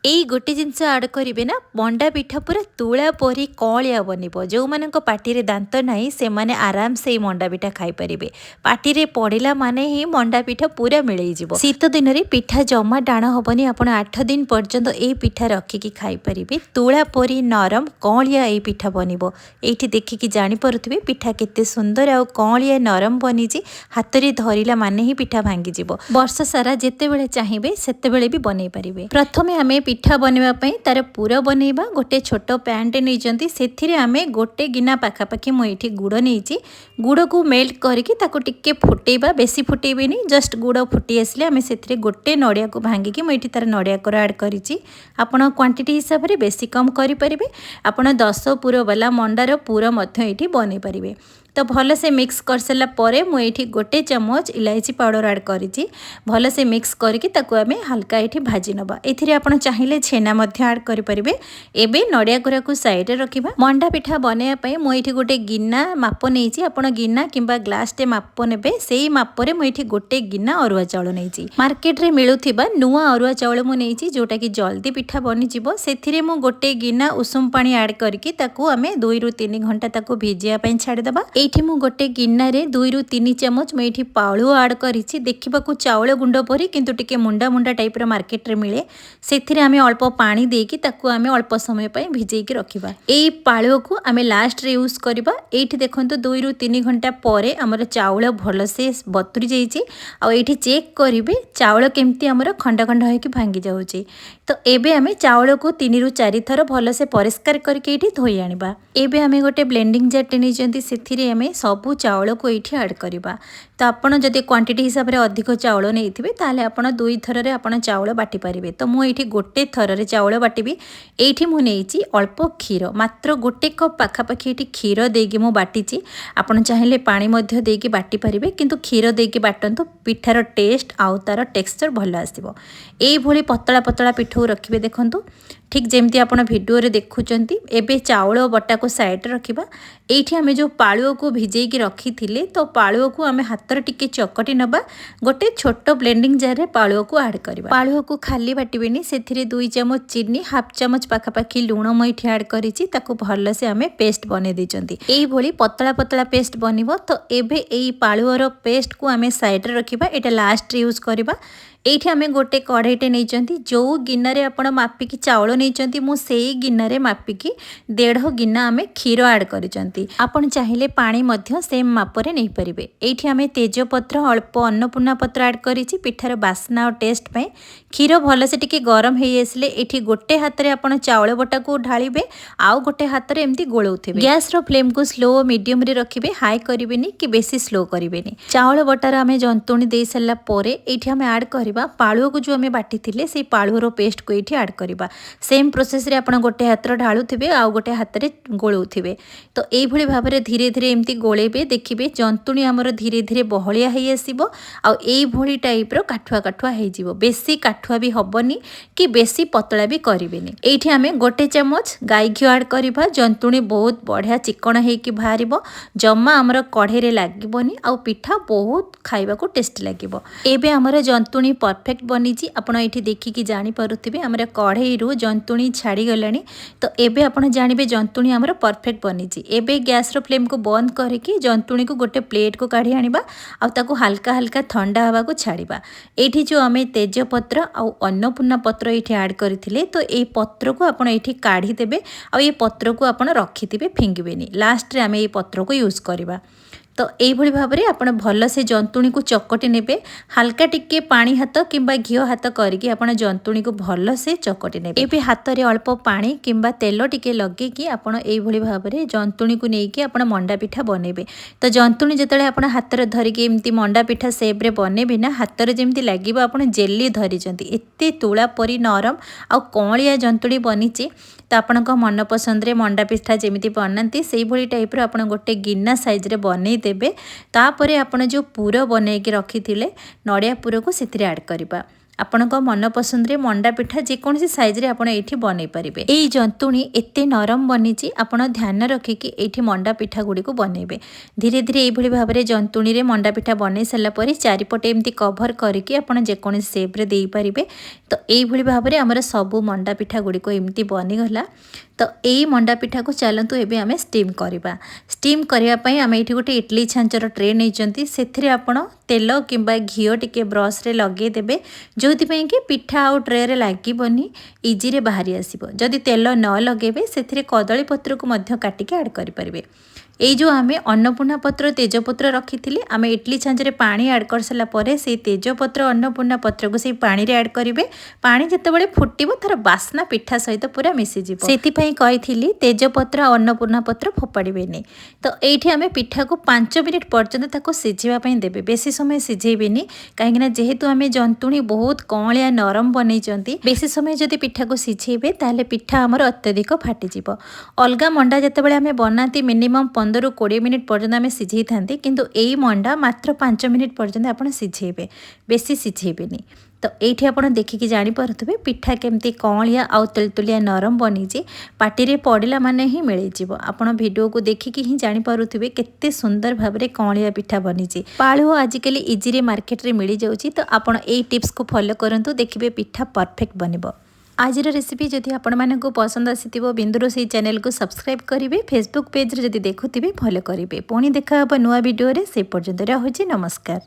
एई गोटे जिनस आड करेंगे ना मंडा पिठा पूरा तुला परी कलिया बनब। जो मान पाटी रे दांत नहीं से माने आराम से मंडा पिठा खाई पारे। पाटी रे पड़िला माने ही मंडा पिठा पूरा मिल जाव। शीत दिन में पिठा जमा डाण हेनी। आप 8 दिन पर्यंत ये पिठा रखिकी खाई पारे। तुला परी नरम कलिया ये पिठा बनब। ये देखिकी जापे पिठा केते सुंदर आ कलिया नरम बनी। हाथ में धरला माने ही पिठा भांगी वर्ष सारा जिते बड़े चाहिए सेते बड़े भी बनई पारे। प्रथमे आम पिठा बनवाई तार पूरा बनइबा। गोटे छोट पैनटे नहीं से आम गोटे गिना पाखापाखि मुझे गुड़ नहीं। गुड़ को मेल्ट करके फुटेबा। बेसी फुटेबेनी जस्ट गुड़ फुटी आसले आम से गोटे नड़िया को भांगिकी मुझे तार नड़िया कोर आड करी। आपण क्वांटिटी हिसाब से बेसी कम करें। आपण 10 पुर वाला मंडार पूरा ये बनई पारे। तो भल से मिक्स कर सारा पर मुझे गोटे चमच इलायची पाउडर आड करी। भल से मिक्स करके आम हल्का ये भाजी नवा। ये आप चाहिए छेना आड करें। एबे नड़िया कोरा को साइड रखा। मंडा पिठा बनवाई मुझे गोटे गिना माप नहीं। आप गिना किंबा ग्लास टे माप ने से मापरे मुझे गोटे गिना अरुआ चाउल नहीं। मार्केट रे मिलुथिबा नुआ अरुआ चाउल मु नहीं जोटा कि जल्दी पिठा बनीजिवो। से गोटे गिना उषुम पानी आड करके आम 2 ରୁ 3 घंटा भिजिया छाड़ीदबा। ये मु गोटे गिनार 2 ରୁ 3 चामच मुझे पालु आड करी। देखा चाउल गुंड परी किंतु टिके मुंडा मुंडा टाइप मार्केट रे मिले। से आम अल्प पानी देकी आम अल्प समय भिजेकी रखा। यही पालु को आम लास्ट रे यूज करवा। ये देखो 2 ରୁ 3 घंटा पर आमर चाउल भल से बतुरी जाइए। चेक करेंगे चाउल केमती आमर खंड खंड होकर भांगी जाऊँगी। तो एबे आम चाउल को 3 ରୁ 4 थर भल से परिष्कार करके धोई आनिबा। एबे आम गोटे ब्लेंडिंग जार नहीं से आम सबू चाउल को ये आड करवा। तो आपड़ जदि क्वांटिटी हिसाब से अधिक चाउल नहीं थे ताले आप 2 थर चाउल बाटी पारे। तो मुझे गोटे थर चाउल बाटी। ये मुझे अल्प क्षीर मात्र गोटे कप पाखापाखि ये क्षीर देकी मु बाटी। आप चाहिए पानी देकी बाटी पारे किंतु क्षीर देकी बाटंतु पिठार टेस्ट आउ तार टेक्सचर भल आसो। ये पतला पतला पिठू रखिए। देखो ठीक जमती आप भिडियो देखुंत। एबे चाउल बटा को साइड रखा। ये आम जो पालुओ को भिजेकी रखी थे तो पालुओ को आम हाथ टिके चकटी नवा। गोटे छोट ब्लेंडिंग जार रे पालुओ को आड करवा। पालुओ को खाली बाटबेनी से 2 चामच चीनी हाफ चामच पाखापाखि लुण मुझे आड करी भल से आम पेस्ट बने देइचंती। एही पतला पतला पेस्ट बनिबो। तो एबे एई पालुओर पेस्ट को आम साइड रखा। एटा लास्ट यूज करवा। ये आम गोटे कढ़ईटे नहीं जो गिनार आप मापिकी चाउल नहीं मुझे गिनार मापिकी 1.5 गिना आम क्षीर आड करी। आपन चाहिए पानी सेम मापरे नहीं पारे। ये आम तेजपत्र अल्प अन्नपूर्णा पत्र आड करी पिठार बास्ना और टेस्ट पे। क्षीर भल से टिके गरम हो आसले ये गोटे हाथ में आप चाउल बटा को ढालिबे आउ गोटे हाथ में एमती गोलौथे। गैस रो फ्लेम को स्लो मीडियम रे रखिबे। हाई करिवेनी कि बेसी स्लो करिवेनी। चाउल बटार आम जंतुणी दे सारा पर ये आम आड कर पालुओ को जो आम बाटी थे से पालुओर पेस्ट को ये आड करवा। सेम प्रोसेस रे आप गोटे हाथ ढालुवे आउ गोटे हाथ में गोलौथे। तो यही भाव में धीरे धीरे एमती गोलेबे। देखिए जंतुणी आमर धीरे धीरे बहलिया हो आसो। आईभली टाइप काठुआ काठुआ हो। बेसी काठुआ भी हेनी कि बेसी पतला भी करेनि। ये आम गोटे चामच गाई घी आड करवा। जंतुणी बहुत बढ़िया चिकण होकर बाहर। जमा आमर कढ़े लगभग आ पिठा बहुत खावा को टेस्ट लगे। एबे आमर जंतुणी परफेक्ट बनी। आपड़ ये देखिकी जापे आम कढ़ई रु जंतुणी छाड़ी गला। तो एबे आप जानवे जंतुणी आमर परफेक्ट बनी। एबे गैस रो फ्लेम को बंद करके जंतुणी को गोटे प्लेट को काढ़ी आनिबा आउ हल्का हल्का ठंडा हवा को छाड़िबा। एठी जो आम तेजपत्र आउ अन्नपूर्णा पत्र ये आड करथिले तो ये पत्र को आप ये काढ़ी देबे। आ ये पत्र को आप रखिथे फिंगबेनी। लास्ट रे आम ये पत्र को यूज करवा। तो यही भाव में आप भल से जंतुणी को चकटी नेबे। हल्का टिके पानी हाथ किंबा घी हाथ करके आप जंतुणी को भल से चकटी नेबे। एबे हाथ रे अल्प पानी किंबा तेल टिके लगेकी आपण यही भाव में जंतुणी को लेकिन आप मंडा पिठा बनेबे। तो जंतुणी जिते आप हाथ में धरिकी एमती मंडा पिठा सेप रे बनेबे ना हाथ में जमी लगे आप जेली धरिचंती। एते तुला परी नरम आ कलिया जंतुणी बनीचे। तो आपण मन पसंद रे मंडा पिठा जमी बनाती से भली टाइप आप गोटे गिना साइज रे बने देबे। तापरे आपण जो पूर बनैकी रखी नड़िया पूर को से आड करवा। ଆପଣଙ୍କ मन पसंद रे मंडा पिठा जेकोसी साइज रे आपण एठी बनै परिबे। एई जंतुणी एते नरम बनिची आपण ध्यान रखिकी एठी मंडा पिठा गुडी को बनेबे। धीरे धीरे एई भली भाबरे जंतुणी रे मंडा पिठा बनै सला परे चारिपटे एमती कवर करिकी आपण जेकोसी शेप रे देई परिबे। तो एई भली भाबरे हमर सबु मंडा पिठा गुडी को एमती बनि गला। तो यही मंडा पिठा को चलतु एबे आमे स्टीम करवा। स्टीम करने पई आमे एठी गोटे इडली छांचर ट्रे नहीं से आपण तेल किंबा घीओ टिके ब्रश रे लगे देबे जोथि पई कि पिठा आउ ट्रे रे लागिबनी इजी रे बाहरी आसीबो। जदि तेल न लगेबे सेथिरे कदली पत्र को मध्य काटिके ऐड करि परिबे। এই जो आमे अन्नपूर्णा पत्र तेजपत्र रखी आमे इडली छांचरे पानी ऐड कर सारा परे से तेजपत्र अन्नपूर्णा पत्र को से पानी रे ऐड करिवे। पानी जतबेले फुटिबो तार बास्ना पिठा सहित पूरा मिसी जिवो। सेति पई कहिथिली तेजपत्र अन्नपूर्णा पत्र फोपाड़िबेनी। तो एठी आमे पिठा को 5 मिनिट पर्यंत ताको सिझिबा पई देबे। बेसी समय सिझेबेनी काहेकि जेहेतु आमे जंतुणी बहुत कौलिया नरम बनैचंती बेसी समय जदि पिठा को सिझेबे ताले पिठा हमर अत्यधिक फाटी जिवो। अलगा मंडा जतबेले आमे बनाती मिनिमम 15 ରୁ 20 मिनिट पर्यंत आमे सिझेई थांती किंतु एई मंडा मात्र 5 मिनिट पर्यंत आपण सिझेबे बेसी सिझेबेनी। तो ये आप देखिकी जापे पिठा केमती कौलिया आउ तुलतुलिया नरम बनीची पाटी रे पड़िला माने ही मिल आप वीडियो को देखिकी ही जापे केते सुंदर भाव में कौलिया पिठा बनीची। पालु आजिकल इजी रे मार्केट रे मिल जाउची। तो आपण ए टिप्स को फॉलो करंतु देखिबे पिठा परफेक्ट बनिबो। आज रेसिपी जदि आपण मानक पसंद आसीथिबो बिंदुरोसई चैनल को सब्सक्राइब करिवे। फेसबुक पेज रे जदि देखुथिबे फॉलो करिवे। पुणी देखा नुआ वीडियो रे से पर्यंत रहुची। नमस्कार।